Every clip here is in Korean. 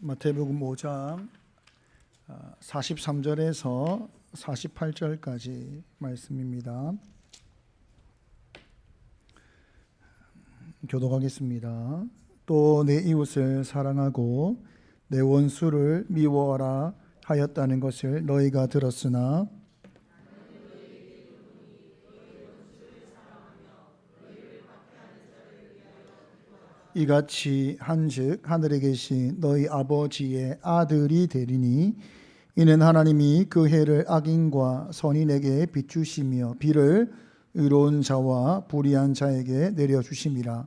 마태복음 5장 43절에서 48절까지 말씀입니다. 교독하겠습니다. 또 내 이웃을 사랑하고 내 원수를 미워하라 하였다는 것을 너희가 들었으나 이같이 한즉 하늘에 계신 너희 아버지의 아들이 되리니 이는 하나님이 그 해를 악인과 선인에게 비추시며 비를 의로운 자와 불의한 자에게 내려주심이라.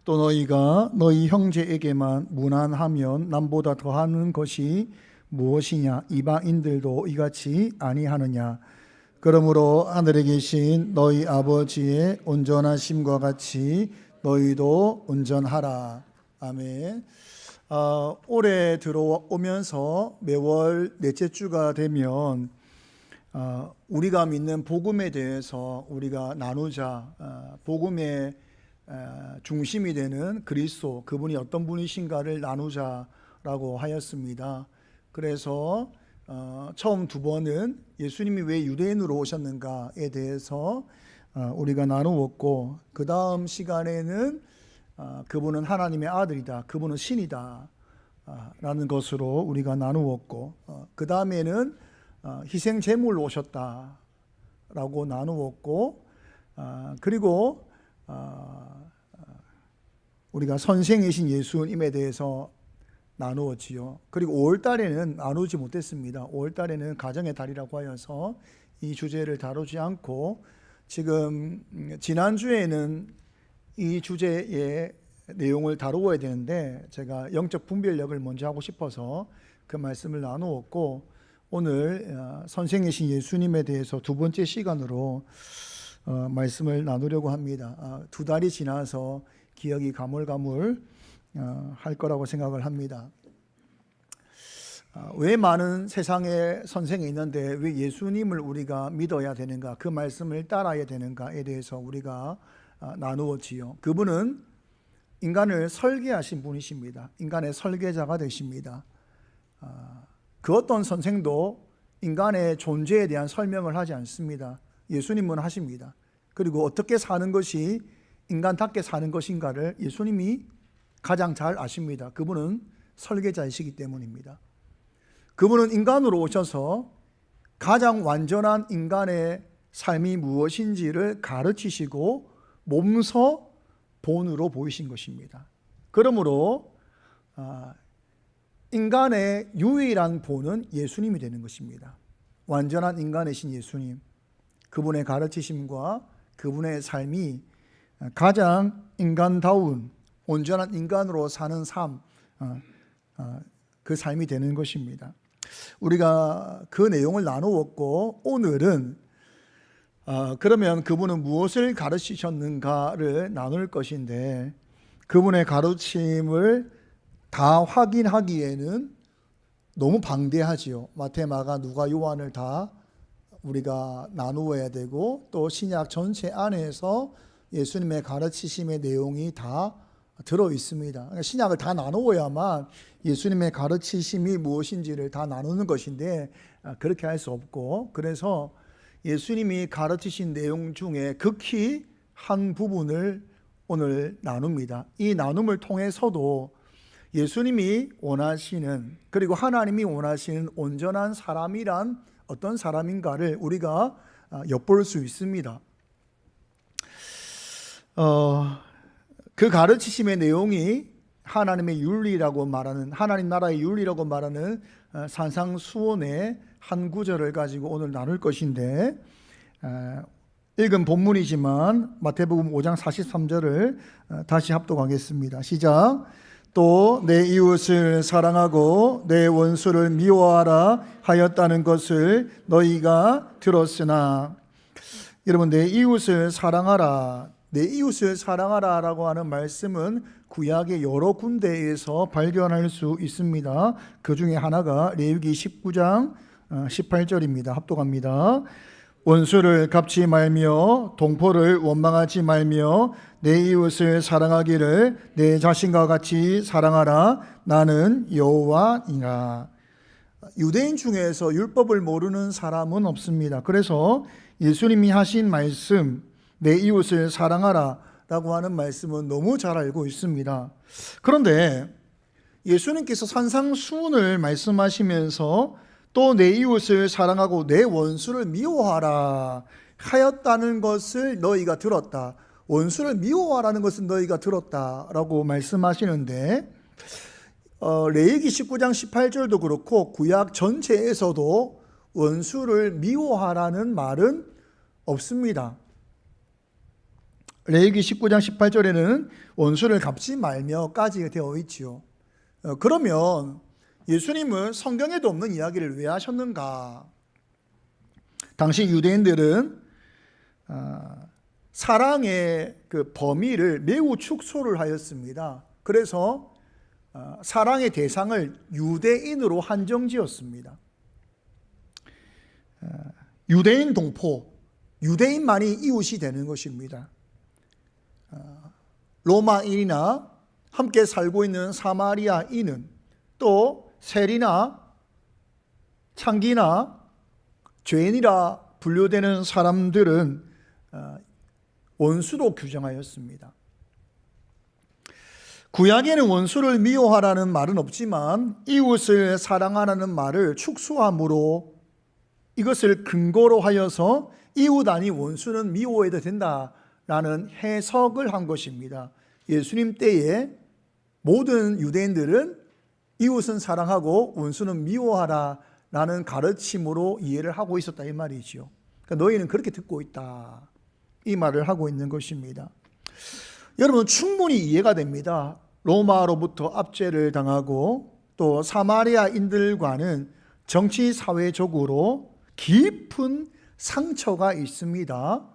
또 너희가 너희 형제에게만 무난하면 남보다 더하는 것이 무엇이냐? 이방인들도 이같이 아니하느냐? 그러므로 하늘에 계신 너희 아버지의 온전하심과 같이 너희도 온전하라. 아멘. 올해 들어오면서 매월 넷째 주가 되면 우리가 믿는 복음에 대해서 우리가 나누자. 복음의 중심이 되는 그리스도, 그분이 어떤 분이신가를 나누자라고 하였습니다. 그래서 처음 두 번은 예수님이 왜 유대인으로 오셨는가에 대해서 우리가 나누었고, 그 다음 시간에는 그분은 하나님의 아들이다, 그분은 신이다 라는 것으로 우리가 나누었고, 그 다음에는 희생 제물로 오셨다 라고 나누었고, 그리고 우리가 선생이신 예수님에 대해서 나누었지요. 그리고 5월 달에는 나누지 못했습니다. 5월 달에는 가정의 달이라고 하여서 이 주제를 다루지 않고, 지금 지난주에는 이 주제의 내용을 다루어야 되는데 제가 영적 분별력을 먼저 하고 싶어서 그 말씀을 나누었고, 오늘 선생이신 예수님에 대해서 두 번째 시간으로 말씀을 나누려고 합니다. 두 달이 지나서 기억이 가물가물 할 거라고 생각을 합니다. 왜 많은 세상에 선생이 있는데 왜 예수님을 우리가 믿어야 되는가, 그 말씀을 따라야 되는가에 대해서 우리가 나누었지요. 그분은 인간을 설계하신 분이십니다. 인간의 설계자가 되십니다. 그 어떤 선생도 인간의 존재에 대한 설명을 하지 않습니다. 예수님은 하십니다. 그리고 어떻게 사는 것이 인간답게 사는 것인가를 예수님이 가장 잘 아십니다. 그분은 설계자이시기 때문입니다. 그분은 인간으로 오셔서 가장 완전한 인간의 삶이 무엇인지를 가르치시고 몸소 본으로 보이신 것입니다. 그러므로 인간의 유일한 본은 예수님이 되는 것입니다. 완전한 인간이신 예수님, 그분의 가르치심과 그분의 삶이 가장 인간다운 온전한 인간으로 사는 삶, 그 삶이 되는 것입니다. 우리가 그 내용을 나누었고, 오늘은 그러면 그분은 무엇을 가르치셨는가를 나눌 것인데, 그분의 가르침을 다 확인하기에는 너무 방대하지요. 마태, 마가, 누가, 요한을 다 우리가 나누어야 되고, 또 신약 전체 안에서 예수님의 가르치심의 내용이 다 들어 있습니다. 신약을 다 나누어야만 예수님의 가르치심이 무엇인지를 다 나누는 것인데, 그렇게 할 수 없고, 그래서 예수님이 가르치신 내용 중에 극히 한 부분을 오늘 나눕니다. 이 나눔을 통해서도 예수님이 원하시는, 그리고 하나님이 원하시는 온전한 사람이란 어떤 사람인가를 우리가 엿볼 수 있습니다. 그 가르치심의 내용이 하나님의 윤리라고 말하는, 하나님 나라의 윤리라고 말하는 산상수훈의 한 구절을 가지고 오늘 나눌 것인데, 읽은 본문이지만 마태복음 5장 43절을 다시 합독하겠습니다. 시작. 또 내 이웃을 사랑하고 내 원수를 미워하라 하였다는 것을 너희가 들었으나. 여러분, 내 이웃을 사랑하라, 내 이웃을 사랑하라 라고 하는 말씀은 구약의 여러 군데에서 발견할 수 있습니다. 그 중에 하나가 레위기 19장 18절입니다. 합독합니다. 원수를 갚지 말며 동포를 원망하지 말며 내 이웃을 사랑하기를 내 자신과 같이 사랑하라. 나는 여호와이라. 유대인 중에서 율법을 모르는 사람은 없습니다. 그래서 예수님이 하신 말씀, 내 이웃을 사랑하라 라고 하는 말씀은 너무 잘 알고 있습니다. 그런데 예수님께서 산상수훈을 말씀하시면서 또 내 이웃을 사랑하고 내 원수를 미워하라 하였다는 것을 너희가 들었다. 원수를 미워하라는 것은 너희가 들었다라고 말씀하시는데 레위기 19장 18절도 그렇고 구약 전체에서도 원수를 미워하라는 말은 없습니다. 레위기 19장 18절에는 원수를 갚지 말며까지 되어 있지요. 그러면 예수님은 성경에도 없는 이야기를 왜 하셨는가? 당시 유대인들은 사랑의 그 범위를 매우 축소를 하였습니다. 그래서 사랑의 대상을 유대인으로 한정지었습니다. 유대인 동포, 유대인만이 이웃이 되는 것입니다. 로마인이나 함께 살고 있는 사마리아인은 또 세리나 창기나 죄인이라 분류되는 사람들은 원수로 규정하였습니다. 구약에는 원수를 미워하라는 말은 없지만 이웃을 사랑하라는 말을 축소함으로 이것을 근거로 하여서 이웃 아니 원수는 미워해도 된다라는 해석을 한 것입니다. 예수님 때에 모든 유대인들은 이웃은 사랑하고 원수는 미워하라 라는 가르침으로 이해를 하고 있었다 이 말이죠. 그러니까 너희는 그렇게 듣고 있다 이 말을 하고 있는 것입니다. 여러분 충분히 이해가 됩니다. 로마로부터 압제를 당하고 또 사마리아인들과는 정치 사회적으로 깊은 상처가 있습니다.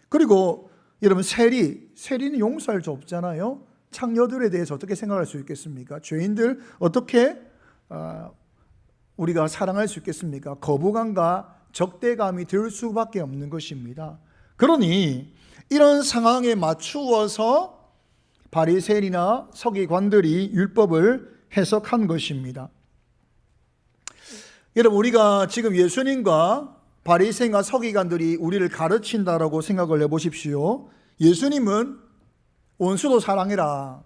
그리고 여러분 세리는 용서할 수 없잖아요. 창녀들에 대해서 어떻게 생각할 수 있겠습니까? 죄인들 어떻게 우리가 사랑할 수 있겠습니까? 거부감과 적대감이 들 수밖에 없는 것입니다. 그러니 이런 상황에 맞추어서 바리새인이나 서기관들이 율법을 해석한 것입니다. 여러분 우리가 지금 예수님과 바리새인과 서기관들이 우리를 가르친다라고 생각을 해보십시오. 예수님은 원수도 사랑해라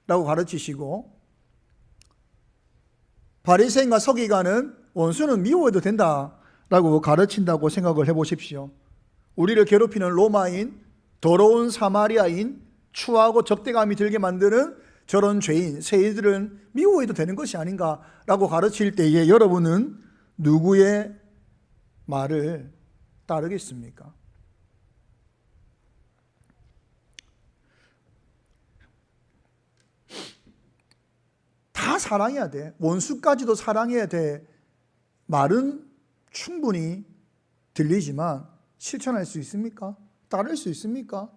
라고 가르치시고 바리새인과 서기관은 원수는 미워해도 된다 라고 가르친다고 생각을 해보십시오. 우리를 괴롭히는 로마인, 더러운 사마리아인, 추하고 적대감이 들게 만드는 저런 죄인, 세인들은 미워해도 되는 것이 아닌가 라고 가르칠 때에 여러분은 누구의 말을 따르겠습니까? 다 사랑해야 돼. 원수까지도 사랑해야 돼. 말은 충분히 들리지만 실천할 수 있습니까? 따를 수 있습니까?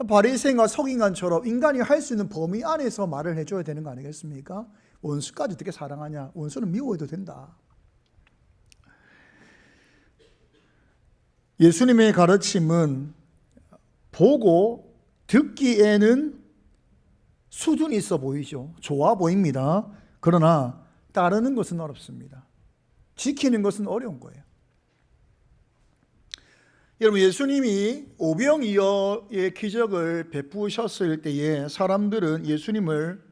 바리새인과 서기관처럼 인간이 할 수 있는 범위 안에서 말을 해줘야 되는 거 아니겠습니까? 원수까지 어떻게 사랑하냐? 원수는 미워해도 된다. 예수님의 가르침은 보고 듣기에는 수준이 있어 보이죠. 좋아 보입니다. 그러나 따르는 것은 어렵습니다. 지키는 것은 어려운 거예요. 여러분 예수님이 오병이어의 기적을 베푸셨을 때에 사람들은 예수님을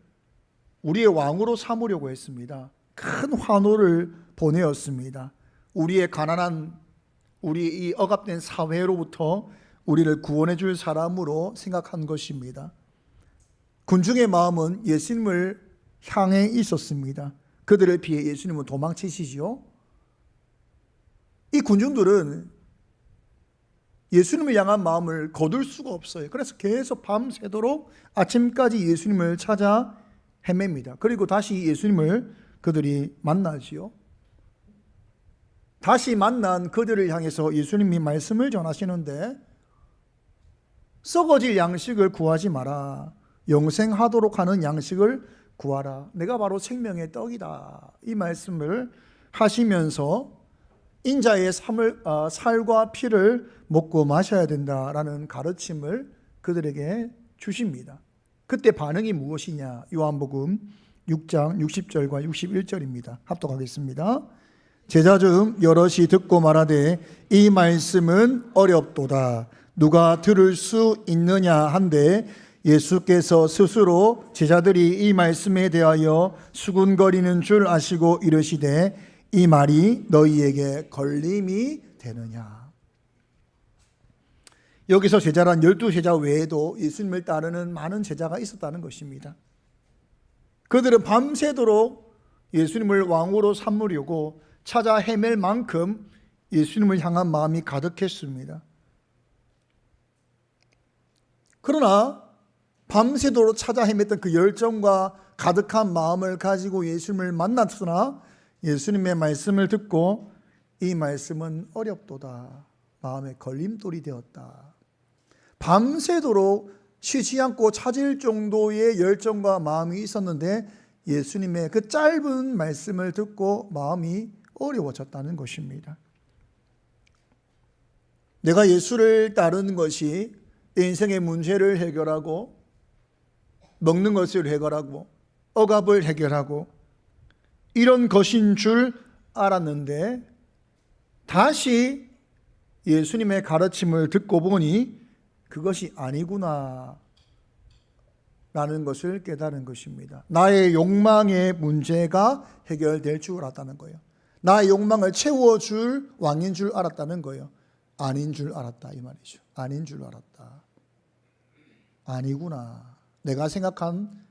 우리의 왕으로 삼으려고 했습니다. 큰 환호를 보내었습니다. 우리의 가난한 우리 이 억압된 사회로부터 우리를 구원해 줄 사람으로 생각한 것입니다. 군중의 마음은 예수님을 향해 있었습니다. 그들을 피해 예수님은 도망치시지요. 이 군중들은 예수님을 향한 마음을 거둘 수가 없어요. 그래서 계속 밤새도록 아침까지 예수님을 찾아 헤맵니다. 그리고 다시 예수님을 그들이 만나지요. 다시 만난 그들을 향해서 예수님이 말씀을 전하시는데 썩어질 양식을 구하지 마라. 영생하도록 하는 양식을 구하라. 내가 바로 생명의 떡이다. 이 말씀을 하시면서 인자의 살과 피를 먹고 마셔야 된다라는 가르침을 그들에게 주십니다. 그때 반응이 무엇이냐? 요한복음 6장 60절과 61절입니다. 합독하겠습니다. 제자 중 여럿이 듣고 말하되 이 말씀은 어렵도다. 누가 들을 수 있느냐 한데 예수께서 스스로 제자들이 이 말씀에 대하여 수군거리는 줄 아시고 이르시되 이 말이 너희에게 걸림이 되느냐. 여기서 제자란 12제자 외에도 예수님을 따르는 많은 제자가 있었다는 것입니다. 그들은 밤새도록 예수님을 왕으로 삼으려고 찾아 헤맬 만큼 예수님을 향한 마음이 가득했습니다. 그러나 밤새도록 찾아 헤맸던 그 열정과 가득한 마음을 가지고 예수님을 만났으나 예수님의 말씀을 듣고 이 말씀은 어렵도다. 마음에 걸림돌이 되었다. 밤새도록 쉬지 않고 찾을 정도의 열정과 마음이 있었는데 예수님의 그 짧은 말씀을 듣고 마음이 어려워졌다는 것입니다. 내가 예수를 따르는 것이 내 인생의 문제를 해결하고 먹는 것을 해결하고 억압을 해결하고 이런 것인 줄 알았는데 다시 예수님의 가르침을 듣고 보니 그것이 아니구나 라는 것을 깨달은 것입니다. 나의 욕망의 문제가 해결될 줄 알았다는 거예요. 나의 욕망을 채워줄 왕인 줄 알았다는 거예요. 아닌 줄 알았다 이 말이죠. 아닌 줄 알았다. 아니구나. 내가 생각한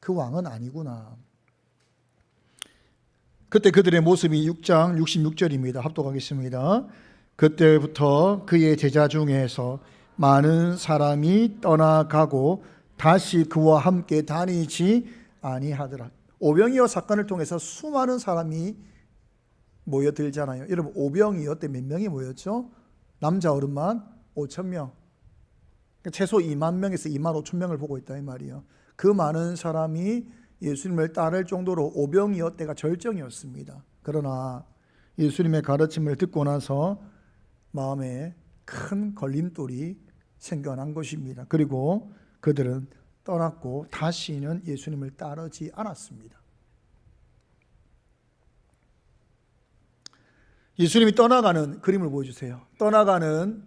그 왕은 아니구나. 그때 그들의 모습이 6장 66절입니다. 합독하겠습니다. 그때부터 그의 제자 중에서 많은 사람이 떠나가고 다시 그와 함께 다니지 아니하더라. 오병이어 사건을 통해서 수많은 사람이 모여들잖아요. 여러분 오병이어 때 몇 명이 모였죠? 남자 어른만 5,000명. 최소 2만 명에서 2만 5천 명을 보고 있다 이 말이에요. 그 많은 사람이 예수님을 따를 정도로 오병이어 때가 절정이었습니다. 그러나 예수님의 가르침을 듣고 나서 마음에 큰 걸림돌이 생겨난 것입니다. 그리고 그들은 떠났고 다시는 예수님을 따르지 않았습니다. 예수님이 떠나가는 그림을 보여주세요. 떠나가는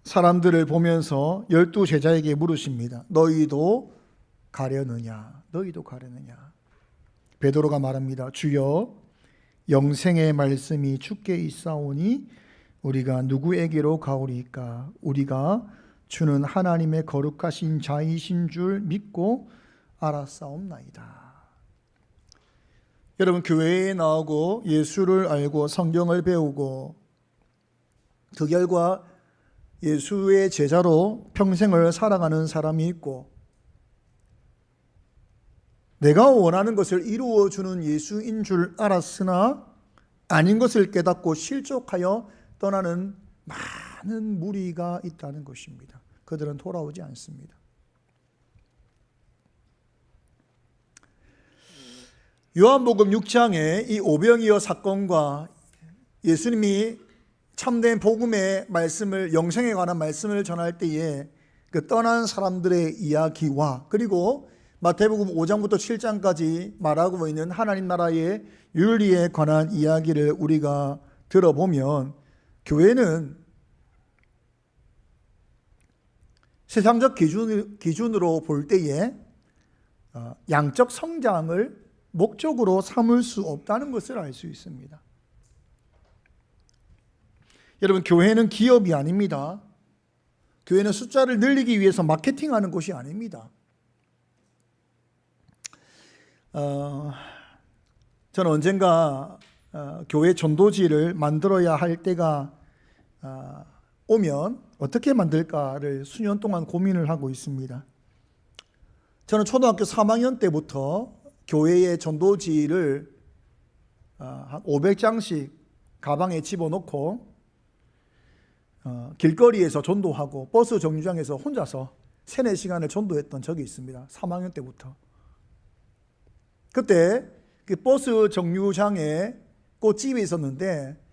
사람들을 보면서 12제자에게 물으십니다. 너희도 가려느냐? 너희도 가려느냐? 베드로가 말합니다. 주여, 영생의 말씀이 주께 있사오니 우리가 누구에게로 가오리까? 우리가 주는 하나님의 거룩하신 자이신 줄 믿고 알았사옵나이다. 여러분 교회에 나오고 예수를 알고 성경을 배우고 그 결과 예수의 제자로 평생을 살아가는 사람이 있고 내가 원하는 것을 이루어주는 예수인 줄 알았으나 아닌 것을 깨닫고 실족하여 떠나는 많은 무리가 있다는 것입니다. 그들은 돌아오지 않습니다. 요한복음 6장에 이 오병이어 사건과 예수님이 참된 복음의 말씀을 영생에 관한 말씀을 전할 때에 그 떠난 사람들의 이야기와 그리고 마태복음 5장부터 7장까지 말하고 있는 하나님 나라의 윤리에 관한 이야기를 우리가 들어보면 교회는 세상적 기준으로 볼 때에 양적 성장을 목적으로 삼을 수 없다는 것을 알 수 있습니다. 여러분 교회는 기업이 아닙니다. 교회는 숫자를 늘리기 위해서 마케팅하는 곳이 아닙니다. 저는 언젠가 교회 전도지를 만들어야 할 때가 오면 어떻게 만들까를 수년 동안 고민을 하고 있습니다. 저는 초등학교 3학년 때부터 교회의 전도지를 한 500장씩 가방에 집어넣고 길거리에서 전도하고 버스 정류장에서 혼자서 3-4시간을 전도했던 적이 있습니다. 3학년 때부터. 그때 그 버스 정류장에 꽃집이 있었는데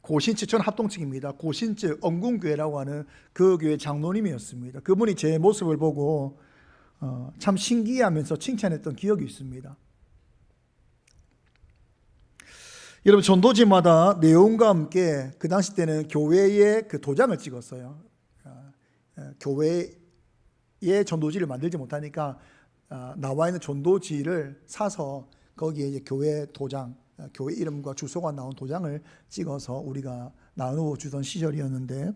고신츠, 전 합동측입니다. 고신츠 엄궁교회라고 하는 그 교회 장로님이었습니다. 그분이 제 모습을 보고 참 신기해하면서 칭찬했던 기억이 있습니다. 여러분, 전도지마다 내용과 함께 그 당시 때는 교회의 그 도장을 찍었어요. 교회의 전도지를 만들지 못하니까 나와 있는 전도지를 사서 거기에 이제 교회 도장, 교회 이름과 주소가 나온 도장을 찍어서 우리가 나누어 주던 시절이었는데,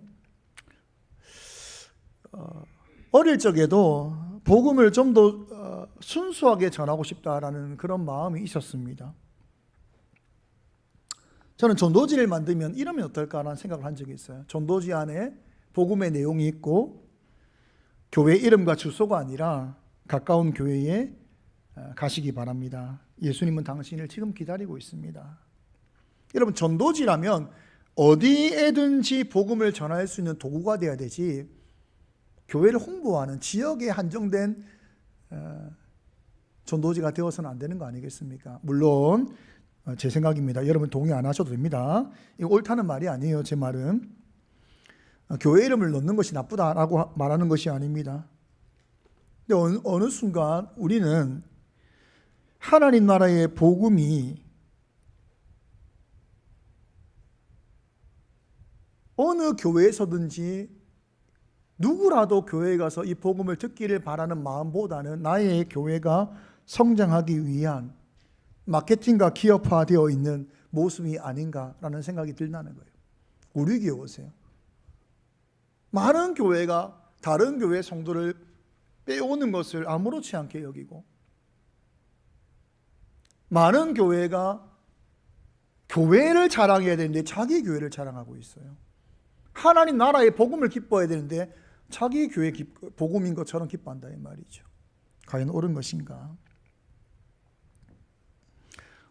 어릴 적에도 복음을 좀 더 순수하게 전하고 싶다라는 그런 마음이 있었습니다. 저는 전도지를 만들면 이러면 어떨까라는 생각을 한 적이 있어요. 전도지 안에 복음의 내용이 있고 교회 이름과 주소가 아니라 가까운 교회에 가시기 바랍니다. 예수님은 당신을 지금 기다리고 있습니다. 여러분, 전도지라면 어디에든지 복음을 전할 수 있는 도구가 되어야 되지, 교회를 홍보하는 지역에 한정된 전도지가 되어서는 안 되는 거 아니겠습니까? 물론 제 생각입니다. 여러분 동의 안 하셔도 됩니다. 이거 옳다는 말이 아니에요. 제 말은 교회 이름을 넣는 것이 나쁘다라고 말하는 것이 아닙니다. 근데 어느 순간 우리는 하나님 나라의 복음이 어느 교회에서든지 누구라도 교회에 가서 이 복음을 듣기를 바라는 마음보다는 나의 교회가 성장하기 위한 마케팅과 기업화되어 있는 모습이 아닌가라는 생각이 든다는 거예요. 우리 교회 오세요. 많은 교회가 다른 교회 성도를 빼오는 것을 아무렇지 않게 여기고, 많은 교회가 교회를 자랑해야 되는데 자기 교회를 자랑하고 있어요. 하나님 나라의 복음을 기뻐해야 되는데 자기 교회 복음인 것처럼 기뻐한다 이 말이죠. 과연 옳은 것인가?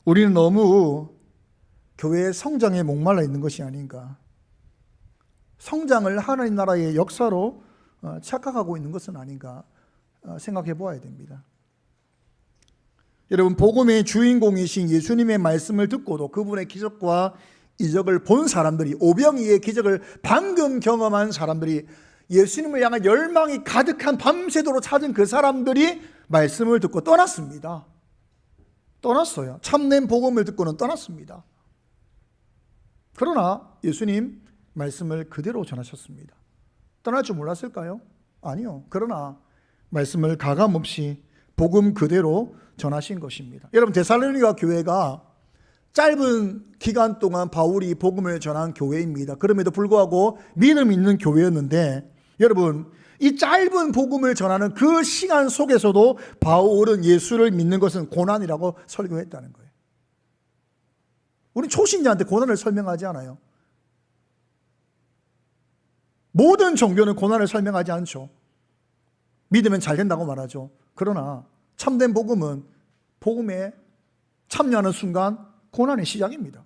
우리는 너무 교회의 성장에 목말라 있는 것이 아닌가. 성장을 하나님 나라의 역사로 착각하고 있는 것은 아닌가 생각해 보아야 됩니다. 여러분, 복음의 주인공이신 예수님의 말씀을 듣고도 그분의 기적과 이적을 본 사람들이, 오병이의 기적을 방금 경험한 사람들이, 예수님을 향한 열망이 가득한 밤새도록 찾은 그 사람들이 말씀을 듣고 떠났습니다. 떠났어요. 참된 복음을 듣고는 떠났습니다. 그러나 예수님 말씀을 그대로 전하셨습니다. 떠날 줄 몰랐을까요? 아니요. 그러나 말씀을 가감없이 복음 그대로 전하신 것입니다. 여러분, 데살로니가 교회가 짧은 기간 동안 바울이 복음을 전한 교회입니다. 그럼에도 불구하고 믿음 있는 교회였는데, 여러분, 이 짧은 복음을 전하는 그 시간 속에서도 바울은 예수를 믿는 것은 고난이라고 설교했다는 거예요. 우리 초신자한테 고난을 설명하지 않아요. 모든 종교는 고난을 설명하지 않죠. 믿으면 잘 된다고 말하죠. 그러나 참된 복음은 복음에 참여하는 순간 고난의 시작입니다.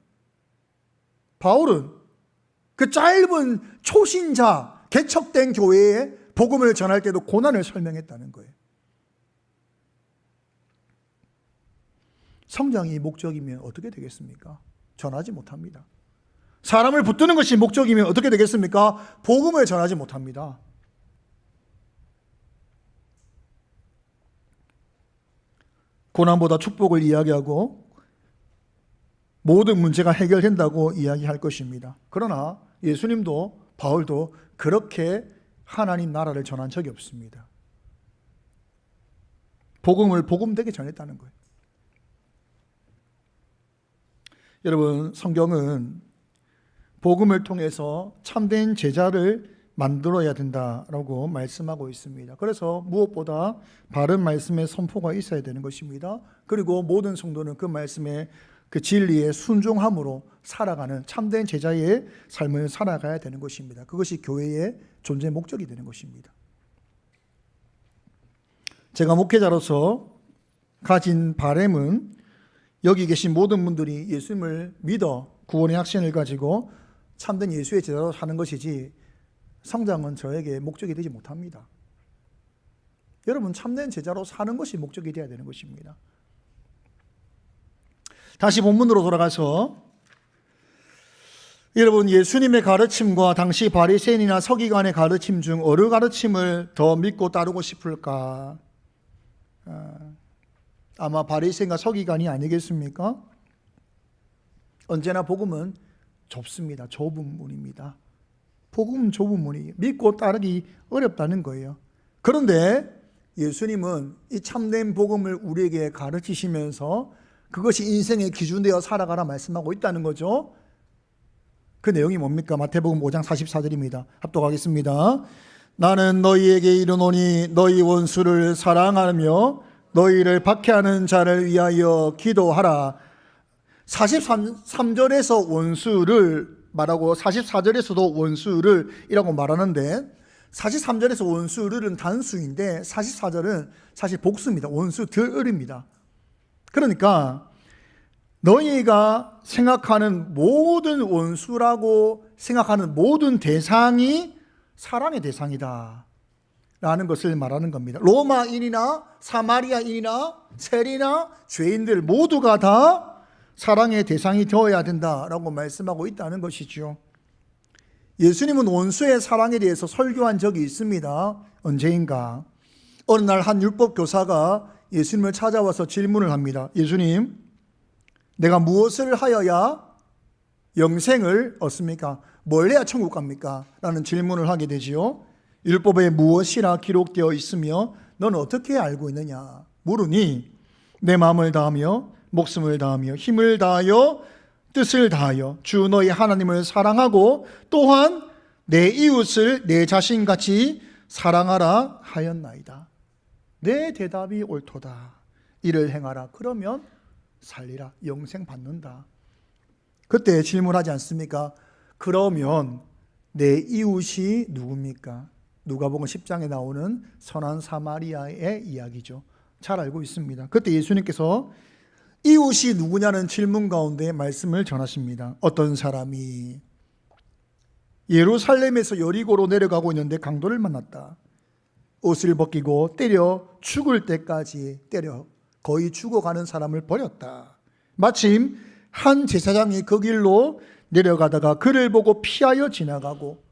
바울은 그 짧은 초신자 개척된 교회에 복음을 전할 때도 고난을 설명했다는 거예요. 성장이 목적이면 어떻게 되겠습니까? 전하지 못합니다. 사람을 붙드는 것이 목적이면 어떻게 되겠습니까? 복음을 전하지 못합니다. 고난보다 축복을 이야기하고 모든 문제가 해결된다고 이야기할 것입니다. 그러나 예수님도 바울도 그렇게 하나님 나라를 전한 적이 없습니다. 복음을 복음되게 전했다는 거예요. 여러분, 성경은 복음을 통해서 참된 제자를 만들어야 된다라고 말씀하고 있습니다. 그래서 무엇보다 바른 말씀의 선포가 있어야 되는 것입니다. 그리고 모든 성도는 그 말씀의 그 진리에 순종함으로 살아가는 참된 제자의 삶을 살아가야 되는 것입니다. 그것이 교회의 존재 목적이 되는 것입니다. 제가 목회자로서 가진 바람은 여기 계신 모든 분들이 예수님을 믿어 구원의 확신을 가지고 참된 예수의 제자로 사는 것이지, 성장은 저에게 목적이 되지 못합니다. 여러분, 참된 제자로 사는 것이 목적이 되어야 되는 것입니다. 다시 본문으로 돌아가서 여러분, 예수님의 가르침과 당시 바리새인이나 서기관의 가르침 중 어느 가르침을 더 믿고 따르고 싶을까? 아마 바리새인과 서기관이 아니겠습니까? 언제나 복음은 좁습니다. 좁은 문입니다. 복음은 좁은 문이 믿고 따르기 어렵다는 거예요. 그런데 예수님은 이 참된 복음을 우리에게 가르치시면서 그것이 인생의 기준 되어 살아가라 말씀하고 있다는 거죠. 그 내용이 뭡니까? 마태복음 5장 44절입니다. 합독하겠습니다. 나는 너희에게 이르노니 너희 원수를 사랑하며 너희를 박해하는 자를 위하여 기도하라. 43절에서 원수를 말하고 44절에서도 원수를 이라고 말하는데 43절에서 원수를은 단수인데 44절은 사실 복수입니다. 원수들입니다. 그러니까 너희가 생각하는 모든 원수라고 생각하는 모든 대상이 사랑의 대상이다 라는 것을 말하는 겁니다. 로마인이나 사마리아인이나 세리나 죄인들 모두가 다 사랑의 대상이 되어야 된다라고 말씀하고 있다는 것이죠. 예수님은 원수의 사랑에 대해서 설교한 적이 있습니다. 언제인가? 어느 날 한 율법 교사가 예수님을 찾아와서 질문을 합니다. 예수님, 내가 무엇을 하여야 영생을 얻습니까? 뭘 해야 천국 갑니까? 라는 질문을 하게 되지요. 율법에 무엇이라 기록되어 있으며 너는 어떻게 알고 있느냐? 물으니 내 마음을 다하며 목숨을 다하며 힘을 다하여 뜻을 다하여 주 너희 하나님을 사랑하고 또한 내 이웃을 내 자신같이 사랑하라 하였나이다. 내 대답이 옳도다. 이를 행하라. 그러면 살리라. 영생 받는다. 그때 질문하지 않습니까? 그러면 내 이웃이 누굽니까? 누가복음 10장에 나오는 선한 사마리아의 이야기죠. 잘 알고 있습니다. 그때 예수님께서 이웃이 누구냐는 질문 가운데 말씀을 전하십니다. 어떤 사람이 예루살렘에서 여리고로 내려가고 있는데 강도를 만났다. 옷을 벗기고 때려 죽을 때까지 때려 거의 죽어가는 사람을 버렸다. 마침 한 제사장이 그 길로 내려가다가 그를 보고 피하여 지나가고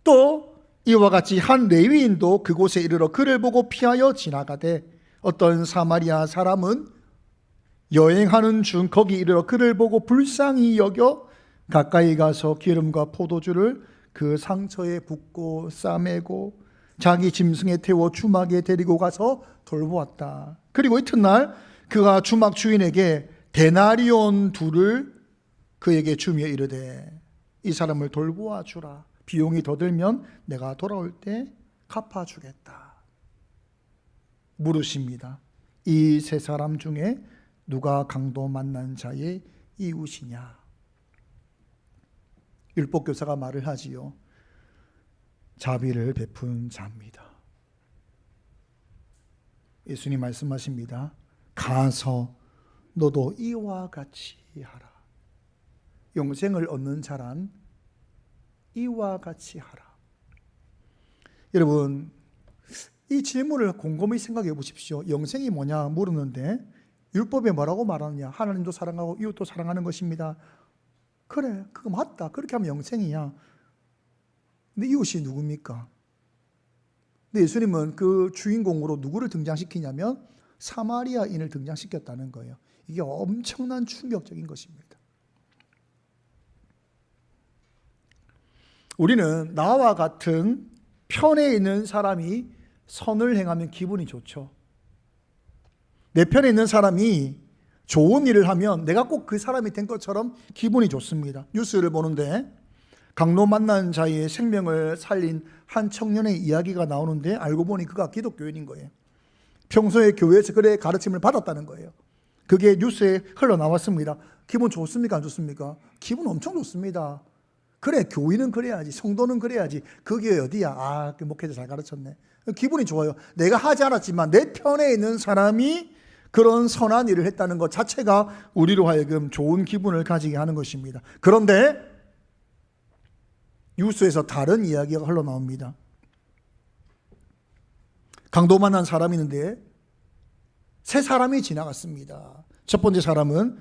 또 이와 같이 한 레위인도 그곳에 이르러 그를 보고 피하여 지나가되 어떤 사마리아 사람은 여행하는 중 거기 이르러 그를 보고 불쌍히 여겨 가까이 가서 기름과 포도주를 그 상처에 붓고 싸매고 자기 짐승에 태워 주막에 데리고 가서 돌보았다. 그리고 이튿날 그가 주막 주인에게 데나리온 둘을 그에게 주며 이르되 이 사람을 돌보아 주라. 비용이 더 들면 내가 돌아올 때 갚아주겠다. 물으십니다. 이 세 사람 중에 누가 강도 만난 자의 이웃이냐? 율법교사가 말을 하지요. 자비를 베푼 자입니다. 예수님 말씀하십니다. 가서 너도 이와 같이 하라. 영생을 얻는 자란 이와 같이 하라. 여러분, 이 질문을 곰곰이 생각해 보십시오. 영생이 뭐냐 물었는데 율법에 뭐라고 말하느냐? 하나님도 사랑하고 이웃도 사랑하는 것입니다. 그래, 그거 맞다. 그렇게 하면 영생이야. 근데 이웃이 누굽니까? 근데 예수님은 그 주인공으로 누구를 등장시키냐면 사마리아인을 등장시켰다는 거예요. 이게 엄청난 충격적인 것입니다. 우리는 나와 같은 편에 있는 사람이 선을 행하면 기분이 좋죠. 내 편에 있는 사람이 좋은 일을 하면 내가 꼭 그 사람이 된 것처럼 기분이 좋습니다. 뉴스를 보는데 강도 만난 자의 생명을 살린 한 청년의 이야기가 나오는데 알고 보니 그가 기독교인인 거예요. 평소에 교회에서 그의 가르침을 받았다는 거예요. 그게 뉴스에 흘러나왔습니다. 기분 좋습니까? 안 좋습니까? 기분 엄청 좋습니다. 그래, 교인은 그래야지, 성도는 그래야지. 그게 어디야? 아, 그 목회자 잘 가르쳤네. 기분이 좋아요. 내가 하지 않았지만 내 편에 있는 사람이 그런 선한 일을 했다는 것 자체가 우리로 하여금 좋은 기분을 가지게 하는 것입니다. 그런데 뉴스에서 다른 이야기가 흘러나옵니다. 강도 만난 사람이 있는데 세 사람이 지나갔습니다. 첫 번째 사람은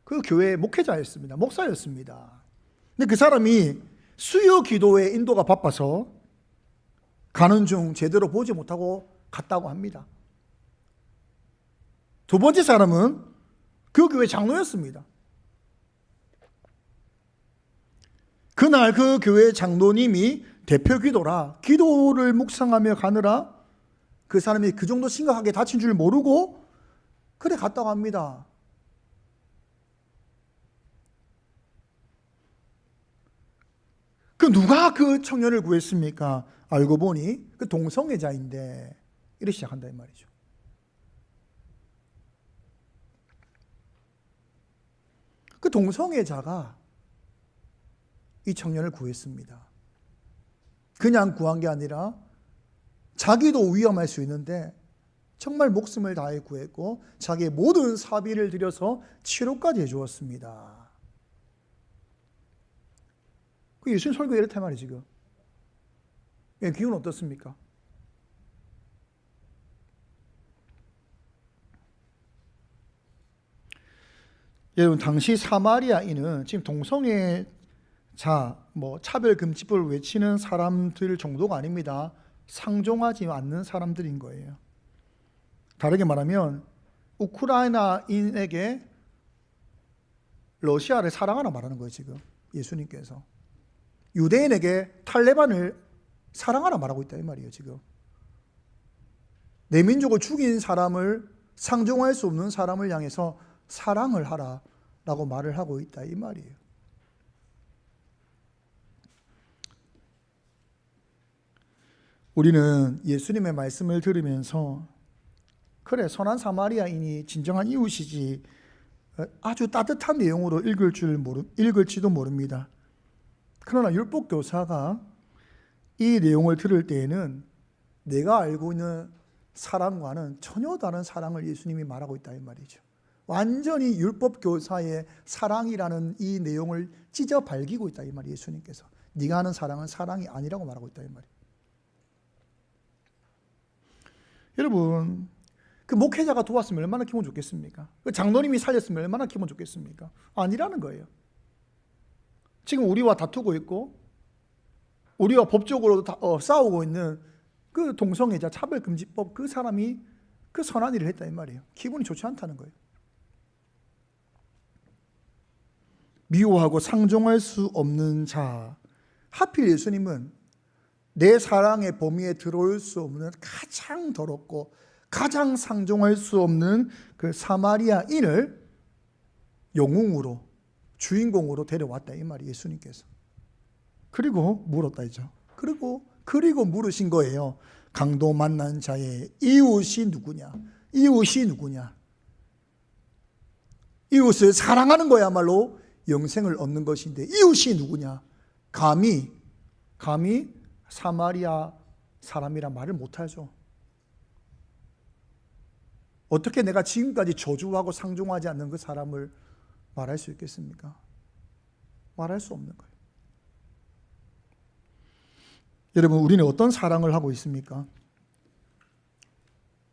그 교회 목회자였습니다. 목사였습니다. 근데 그 사람이 수요 기도의 인도가 바빠서 가는 중 제대로 보지 못하고 갔다고 합니다. 두 번째 사람은 그 교회 장로였습니다. 그날 그 교회 장로님이 대표 기도라 기도를 묵상하며 가느라 그 사람이 그 정도 심각하게 다친 줄 모르고 그래 갔다고 합니다. 그 누가 그 청년을 구했습니까? 알고 보니 그 동성애자인데 이렇게 시작한다 이 말이죠. 그 동성애자가 이 청년을 구했습니다. 그냥 구한 게 아니라 자기도 위험할 수 있는데 정말 목숨을 다해 구했고 자기의 모든 사비를 들여서 치료까지 해주었습니다. 그 예수님 설교가 이렇단 말이에요 지금. 기분 어떻습니까? 여러분 당시 사마리아인은 지금 동성애자 차별금지법을 외치는 사람들 정도가 아닙니다. 상종하지 않는 사람들인 거예요. 다르게 말하면 우크라이나인에게 러시아를 사랑하라 말하는 거예요 지금 예수님께서. 유대인에게 탈레반을 사랑하라 말하고 있다 이 말이에요 지금. 내 민족을 죽인 사람을 상종할 수 없는 사람을 향해서 사랑을 하라 라고 말을 하고 있다 이 말이에요. 우리는 예수님의 말씀을 들으면서 그래 선한 사마리아인이 진정한 이웃이지 아주 따뜻한 내용으로 읽을지도 모릅니다. 그러나 율법교사가 이 내용을 들을 때에는 내가 알고 있는 사랑과는 전혀 다른 사랑을 예수님이 말하고 있다 이 말이죠. 완전히 율법교사의 사랑이라는 이 내용을 찢어 발기고 있다 이 말이에요. 예수님께서 네가 하는 사랑은 사랑이 아니라고 말하고 있다 이 말이에요. 여러분 그 목회자가 도왔으면 얼마나 기분 좋겠습니까? 그 장로님이 살렸으면 얼마나 기분 좋겠습니까? 아니라는 거예요. 지금 우리와 다투고 있고 우리와 법적으로 싸우고 있는 그 동성애자 차별금지법 그 사람이 그 선한 일을 했다 이 말이에요. 기분이 좋지 않다는 거예요. 미워하고 상종할 수 없는 자. 하필 예수님은 내 사랑의 범위에 들어올 수 없는 가장 더럽고 가장 상종할 수 없는 그 사마리아인을 영웅으로 주인공으로 데려왔다 이 말이 예수님께서. 그리고 물었다 이죠. 그리고 물으신 거예요. 강도 만난 자의 이웃이 누구냐? 이웃이 누구냐? 이웃을 사랑하는 거야말로 영생을 얻는 것인데 이웃이 누구냐? 감히 사마리아 사람이란 말을 못하죠. 어떻게 내가 지금까지 저주하고 상종하지 않는 그 사람을 말할 수 있겠습니까? 말할 수 없는 거예요. 여러분 우리는 어떤 사랑을 하고 있습니까?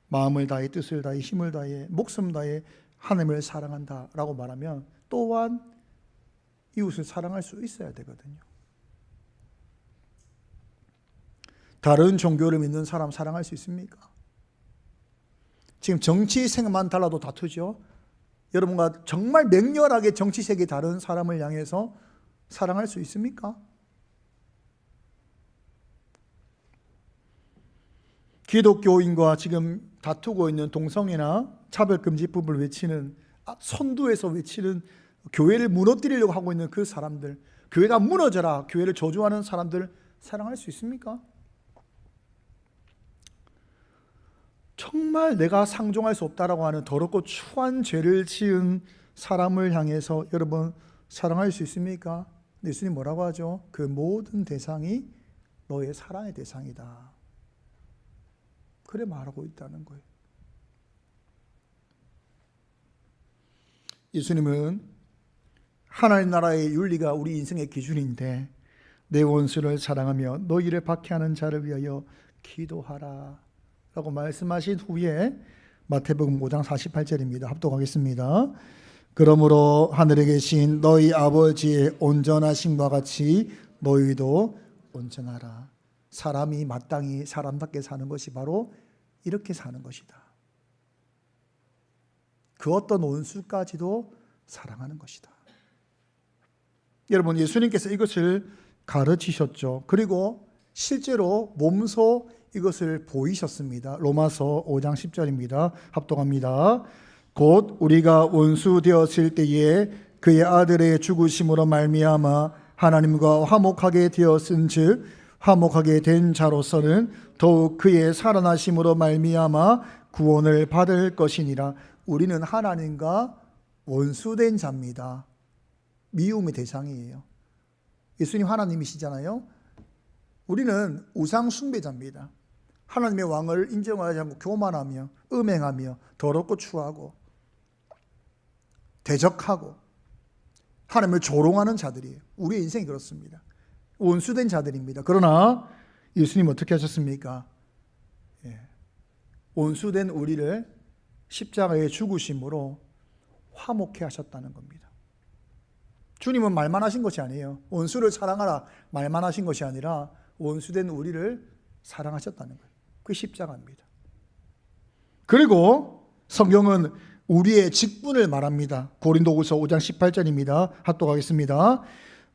마음을 다해 뜻을 다해 힘을 다해 목숨 다해 하나님을 사랑한다라고 말하면 또한 이웃을 사랑할 수 있어야 되거든요. 다른 종교를 믿는 사람 사랑할 수 있습니까? 지금 정치색만 달라도 다투죠. 여러분과 정말 맹렬하게 정치색이 다른 사람을 향해서 사랑할 수 있습니까? 기독교인과 지금 다투고 있는 동성애나 차별금지법을 외치는 선두에서 외치는 교회를 무너뜨리려고 하고 있는 그 사람들, 교회가 무너져라 교회를 저주하는 사람들 사랑할 수 있습니까? 정말 내가 상종할 수 없다라고 하는 더럽고 추한 죄를 지은 사람을 향해서 여러분 사랑할 수 있습니까? 예수님 뭐라고 하죠? 그 모든 대상이 너의 사랑의 대상이다. 그래 말하고 있다는 거예요. 예수님은 하나님 나라의 윤리가 우리 인생의 기준인데 내 원수를 사랑하며 너희를 박해하는 자를 위하여 기도하라 라고 말씀하신 후에 마태복음 5장 48절입니다. 합독하겠습니다. 그러므로 하늘에 계신 너희 아버지의 온전하심과 같이 너희도 온전하라. 사람이 마땅히 사람답게 사는 것이 바로 이렇게 사는 것이다. 그 어떤 원수까지도 사랑하는 것이다. 여러분, 예수님께서 이것을 가르치셨죠. 그리고 실제로 몸소 이것을 보이셨습니다. 로마서 5장 10절입니다. 합독합니다. 곧 우리가 원수 되었을 때에 그의 아들의 죽으심으로 말미암아 하나님과 화목하게 되었은즉 화목하게 된 자로서는 더욱 그의 살아나심으로 말미암아 구원을 받을 것이니라. 우리는 하나님과 원수된 자입니다. 미움의 대상이에요. 예수님 하나님이시잖아요. 우리는 우상 숭배자입니다. 하나님의 왕을 인정하지 않고 교만하며 음행하며 더럽고 추하고 대적하고 하나님을 조롱하는 자들이에요. 우리의 인생이 그렇습니다. 원수된 자들입니다. 그러나 예수님 어떻게 하셨습니까? 원수된 우리를 십자가에 죽으심으로 화목해 하셨다는 겁니다. 주님은 말만 하신 것이 아니에요. 원수를 사랑하라 말만 하신 것이 아니라 원수된 우리를 사랑하셨다는 거예요. 그게 십자가입니다. 그리고 성경은 우리의 직분을 말합니다. 고린도후서 5장 18절입니다. 합독하겠습니다.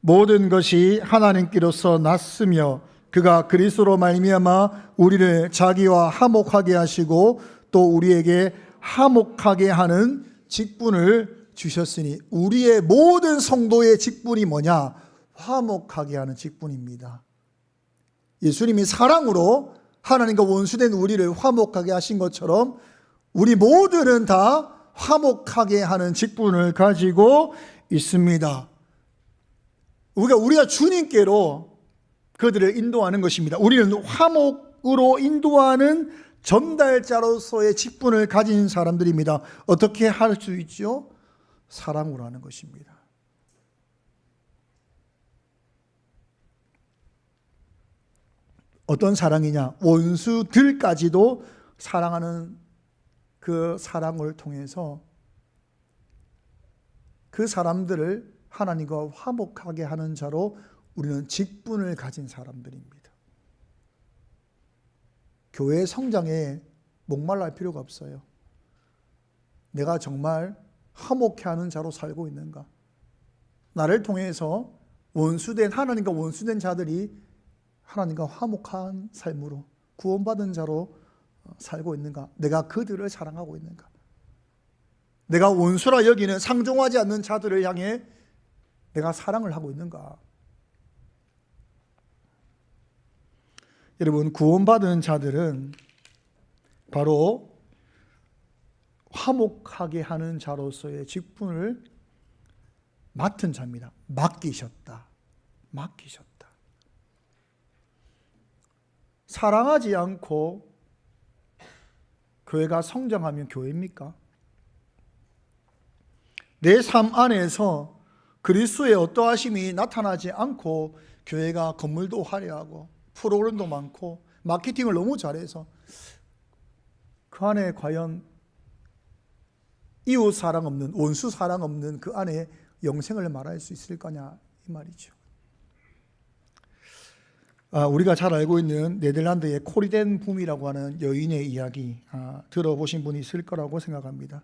모든 것이 하나님께로서 났으며 그가 그리스도로 말미암아 우리를 자기와 화목하게 하시고 또 우리에게 화목하게 하는 직분을 주셨으니 우리의 모든 성도의 직분이 뭐냐? 화목하게 하는 직분입니다. 예수님이 사랑으로 하나님과 원수된 우리를 화목하게 하신 것처럼 우리 모두는 다 화목하게 하는 직분을 가지고 있습니다. 우리가 주님께로 그들을 인도하는 것입니다. 우리는 화목으로 인도하는 전달자로서의 직분을 가진 사람들입니다. 어떻게 할 수 있죠? 사랑으로 하는 것입니다. 어떤 사랑이냐? 원수들까지도 사랑하는 그 사랑을 통해서 그 사람들을 하나님과 화목하게 하는 자로 우리는 직분을 가진 사람들입니다. 교회 성장에 목말랄 필요가 없어요. 내가 정말 화목해 하는 자로 살고 있는가? 나를 통해서 하나님과 원수된 자들이 하나님과 화목한 삶으로 구원받은 자로 살고 있는가? 내가 그들을 사랑하고 있는가? 내가 원수라 여기는 상종하지 않는 자들을 향해 내가 사랑을 하고 있는가? 여러분, 구원받은 자들은 바로 화목하게 하는 자로서의 직분을 맡은 자입니다. 맡기셨다. 사랑하지 않고 교회가 성장하면 교회입니까? 내 삶 안에서 그리스도의 어떠하심이 나타나지 않고 교회가 건물도 화려하고 프로그램도 많고 마케팅을 너무 잘해서 그 안에 과연 이웃 사랑 없는, 원수 사랑 없는 그 안에 영생을 말할 수 있을 거냐 이 말이죠. 우리가 잘 알고 있는 네덜란드의 코리덴 붐이라고 하는 여인의 이야기 들어보신 분이 있을 거라고 생각합니다.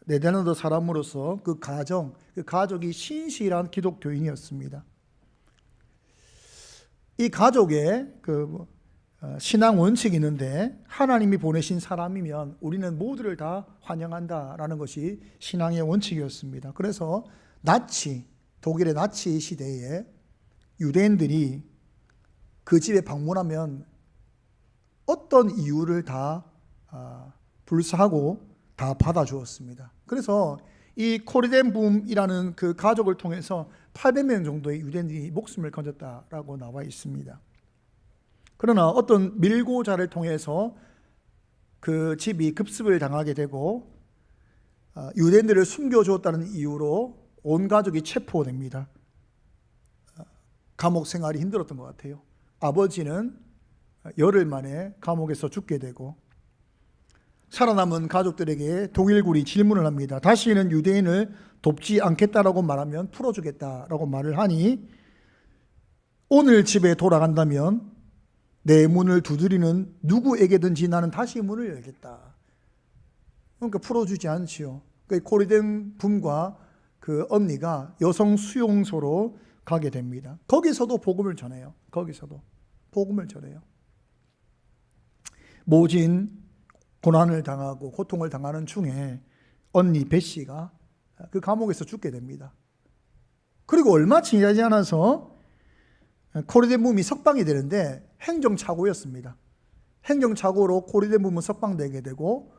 네덜란드 사람으로서 그 가족이 신실한 기독교인이었습니다. 이 가족의 신앙 원칙이 있는데 하나님이 보내신 사람이면 우리는 모두를 다 환영한다라는 것이 신앙의 원칙이었습니다. 그래서 독일의 나치 시대에 유대인들이 그 집에 방문하면 어떤 이유를 다 불사하고 다 받아주었습니다. 그래서 이 코리덴붐이라는 그 가족을 통해서 800명 정도의 유대인들이 목숨을 건졌다라고 나와 있습니다. 그러나 어떤 밀고자를 통해서 그 집이 급습을 당하게 되고 유대인들을 숨겨주었다는 이유로 온 가족이 체포됩니다. 감옥 생활이 힘들었던 것 같아요. 아버지는 열흘 만에 감옥에서 죽게 되고 살아남은 가족들에게 독일군이 질문을 합니다. 다시는 유대인을 돕지 않겠다라고 말하면 풀어주겠다라고 말을 하니, 오늘 집에 돌아간다면 내 문을 두드리는 누구에게든지 나는 다시 문을 열겠다. 그러니까 풀어주지 않지요. 그 코리덴 붐과 그 언니가 여성 수용소로 가게 됩니다. 거기서도 복음을 전해요. 거기서도 복음을 전해요. 모진 고난을 당하고 고통을 당하는 중에 언니 베시가 그 감옥에서 죽게 됩니다. 그리고 얼마 지나지 않아서 코리덴 붐이 석방이 되는데 행정착오였습니다. 행정착오로 코리덴 붐은 석방되게 되고,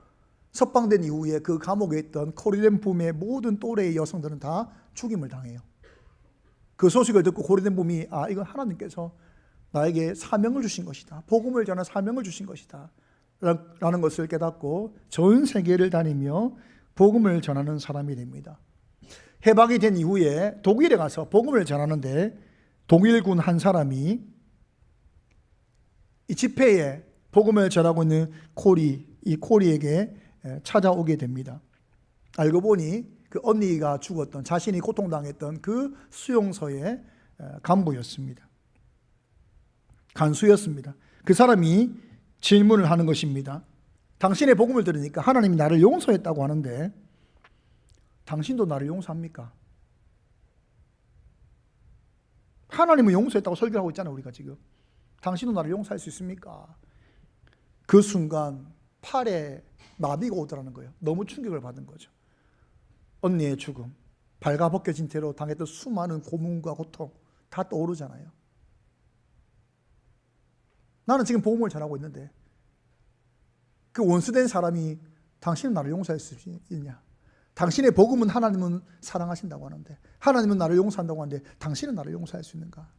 석방된 이후에 그 감옥에 있던 코리덴 붐의 모든 또래의 여성들은 다 죽임을 당해요. 그 소식을 듣고 코리덴 붐이 이건 하나님께서 나에게 사명을 주신 것이다, 복음을 전할 사명을 주신 것이다 라는 것을 깨닫고 전 세계를 다니며 복음을 전하는 사람이 됩니다. 해방이 된 이후에 독일에 가서 복음을 전하는데, 독일군 한 사람이 이 집회에 복음을 전하고 있는 이 코리에게 찾아오게 됩니다. 알고 보니 그 언니가 죽었던, 자신이 고통당했던 그 수용소의 간부였습니다. 간수였습니다. 그 사람이 질문을 하는 것입니다. 당신의 복음을 들으니까 하나님이 나를 용서했다고 하는데 당신도 나를 용서합니까? 하나님은 용서했다고 설교하고 있잖아요, 우리가 지금. 당신도 나를 용서할 수 있습니까? 그 순간 팔에 마비가 오더라는 거예요. 너무 충격을 받은 거죠. 언니의 죽음, 발가벗겨진 채로 당했던 수많은 고문과 고통 다 떠오르잖아요. 나는 지금 복음을 전하고 있는데 그 원수된 사람이 당신은 나를 용서할 수 있냐? 당신의 복음은 하나님은 사랑하신다고 하는데, 하나님은 나를 용서한다고 하는데 당신은 나를 용서할 수 있는가?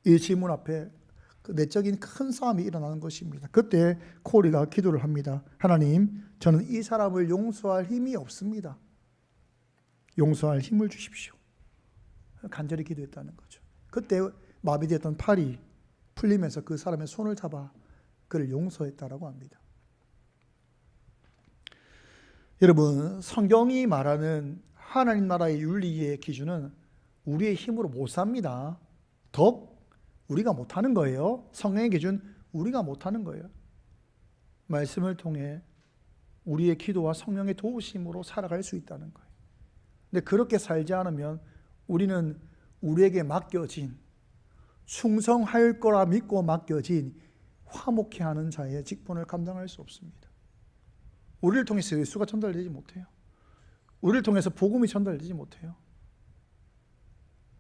이 질문 앞에 그 내적인 큰 싸움이 일어나는 것입니다. 그때 코리가 기도를 합니다. 하나님, 저는 이 사람을 용서할 힘이 없습니다. 용서할 힘을 주십시오. 간절히 기도했다는 거죠. 그때 마비되었던 팔이 풀리면서 그 사람의 손을 잡아 그를 용서했다라고 합니다. 여러분, 성경이 말하는 하나님 나라의 윤리의 기준은 우리의 힘으로 못 삽니다. 덕 우리가 못하는 거예요. 성령의 기준 우리가 못하는 거예요. 말씀을 통해 우리의 기도와 성령의 도우심으로 살아갈 수 있다는 거예요. 근데 그렇게 살지 않으면 우리는 우리에게 맡겨진, 충성할 거라 믿고 맡겨진 화목해 하는 자의 직분을 감당할 수 없습니다. 우리를 통해서 예수가 전달되지 못해요. 우리를 통해서 복음이 전달되지 못해요.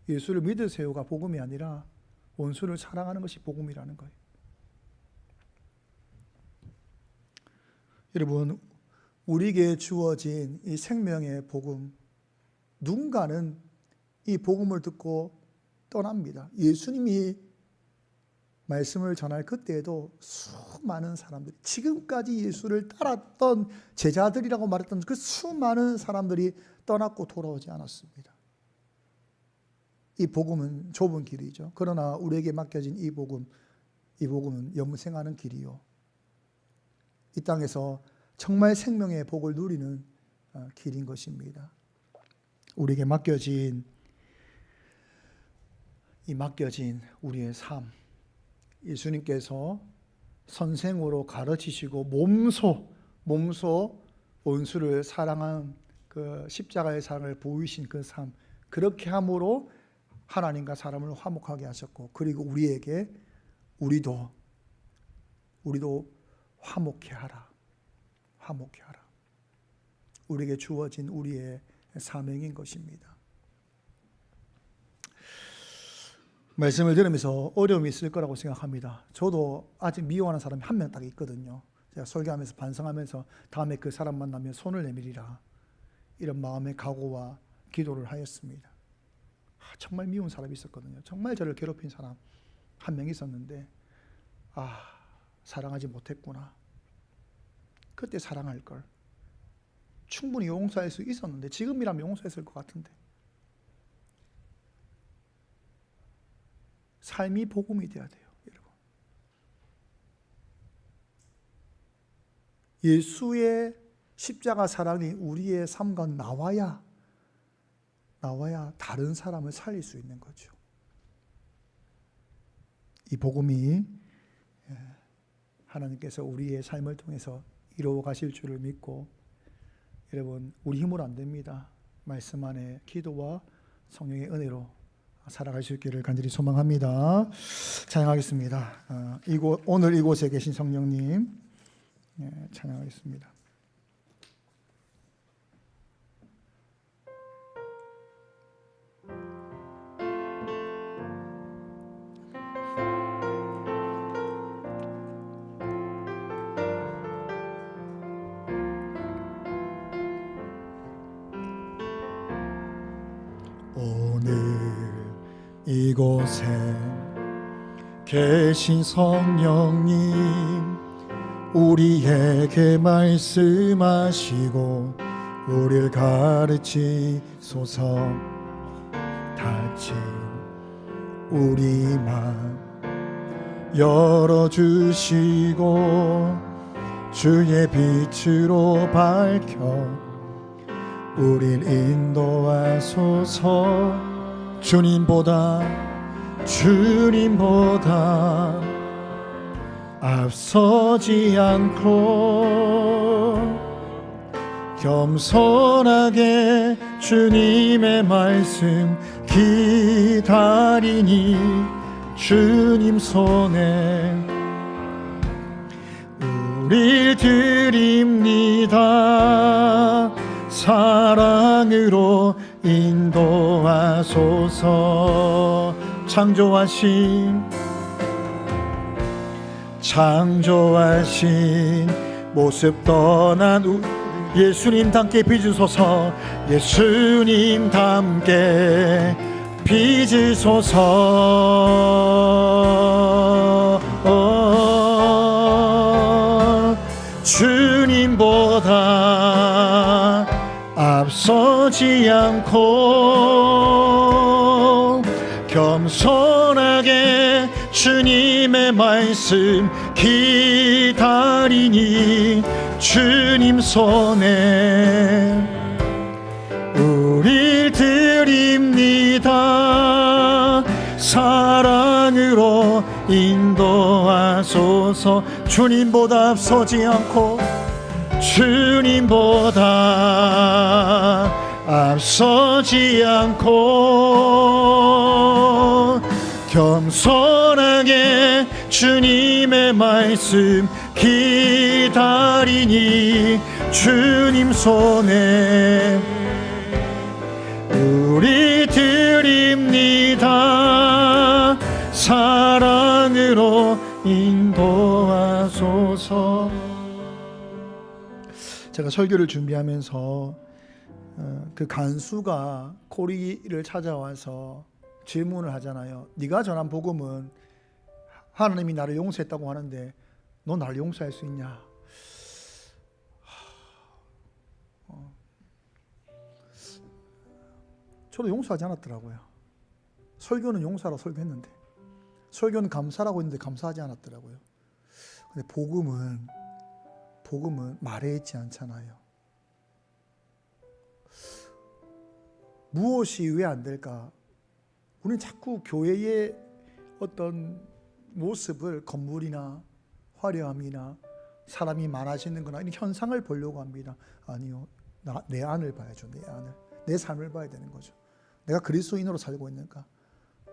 예수를 믿으세요가 복음이 아니라 원수를 사랑하는 것이 복음이라는 거예요. 여러분, 우리에게 주어진 이 생명의 복음, 누군가는 이 복음을 듣고 떠납니다. 예수님이 말씀을 전할 그때에도 수많은 사람들이, 지금까지 예수를 따랐던 제자들이라고 말했던 그 수많은 사람들이 떠났고 돌아오지 않았습니다. 이 복음은 좁은 길이죠. 그러나 우리에게 맡겨진 이 복음은 영생하는 길이요, 이 땅에서 정말 생명의 복을 누리는 길인 것입니다. 우리에게 맡겨진 우리의 삶, 예수님께서 선생으로 가르치시고 몸소 원수를 사랑한 그 십자가의 삶을 보이신 그 삶, 그렇게 함으로 하나님과 사람을 화목하게 하셨고, 그리고 우리도 화목해 하라. 우리에게 주어진 우리의 사명인 것입니다. 말씀을 들으면서 어려움이 있을 거라고 생각합니다. 저도 아직 미워하는 사람이 한 명 딱 있거든요. 제가 설교하면서 반성하면서 다음에 그 사람 만나면 손을 내밀이라, 이런 마음의 각오와 기도를 하였습니다. 정말 미운 사람이 있었거든요. 정말 저를 괴롭힌 사람 한 명 있었는데 사랑하지 못했구나. 그때 사랑할 걸. 충분히 용서할 수 있었는데, 지금이라면 용서했을 것 같은데. 삶이 복음이 되어야 돼요, 여러분. 예수의 십자가 사랑이 우리의 삶 가운데 나와야 다른 사람을 살릴 수 있는 거죠. 이 복음이 하나님께서 우리의 삶을 통해서 이루어 가실 줄을 믿고, 여러분, 우리 힘으로 안 됩니다. 말씀 안에 기도와 성령의 은혜로 살아갈 수 있기를 간절히 소망합니다. 찬양하겠습니다. 오늘 이곳에 계신 성령님, 찬양하겠습니다. 오늘 이곳에 계신 성령님, 우리에게 말씀하시고 우리를 가르치소서. 닫힌 우리 맘 열어주시고 주의 빛으로 밝혀 우릴 인도하소서. 주님보다 앞서지 않고 겸손하게 주님의 말씀 기다리니 주님 손에 우릴 드립니다. 사랑으로 인도하소서. 창조하신 모습 떠난 예수님 닮게 빚으소서. 예수님 닮게 빚으소서. 주님보다 앞서지 않고 겸손하게 주님의 말씀 기다리니 주님 손에 우릴 드립니다. 사랑으로 인도하소서. 주님보다 앞서지 않고 겸손하게 주님의 말씀 기다리니 주님 손에 우리 드립니다. 사랑으로 인도하소서. 제가 설교를 준비하면서 그 간수가 코리를 찾아와서 질문을 하잖아요. 네가 전한 복음은 하나님이 나를 용서했다고 하는데 너 나를 용서할 수 있냐? 저도 용서하지 않았더라고요. 설교는 용서하라고 설교했는데, 설교는 감사라고 했는데 감사하지 않았더라고요. 근데 복음은 말에 있지 않잖아요. 무엇이 왜 안 될까? 우리는 자꾸 교회의 어떤 모습을, 건물이나 화려함이나 사람이 많아지는 거나 이런 현상을 보려고 합니다. 아니요, 내 안을 봐야죠. 내 안을, 내 삶을 봐야 되는 거죠. 내가 그리스도인으로 살고 있는가?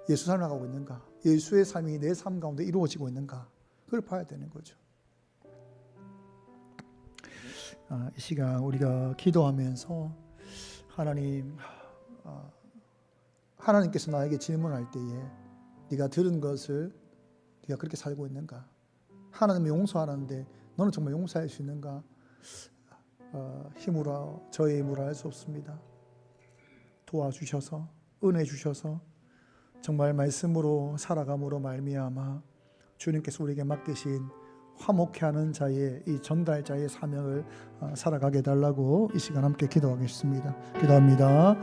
예수 삶을 나가고 있는가? 예수의 삶이 내 삶 가운데 이루어지고 있는가? 그걸 봐야 되는 거죠. 이 시간 우리가 기도하면서 하나님께서 나에게 질문할 때에 네가 들은 것을 네가 그렇게 살고 있는가? 하나님이 용서하는데 너는 정말 용서할 수 있는가? 저의 힘으로 할 수 없습니다. 도와주셔서, 은혜 주셔서 정말 말씀으로 살아감으로 말미암아 주님께서 우리에게 맡기신 화목케 하는 자의, 이 전달자의 사명을 살아가게 해달라고 이 시간 함께 기도하겠습니다. 기도합니다.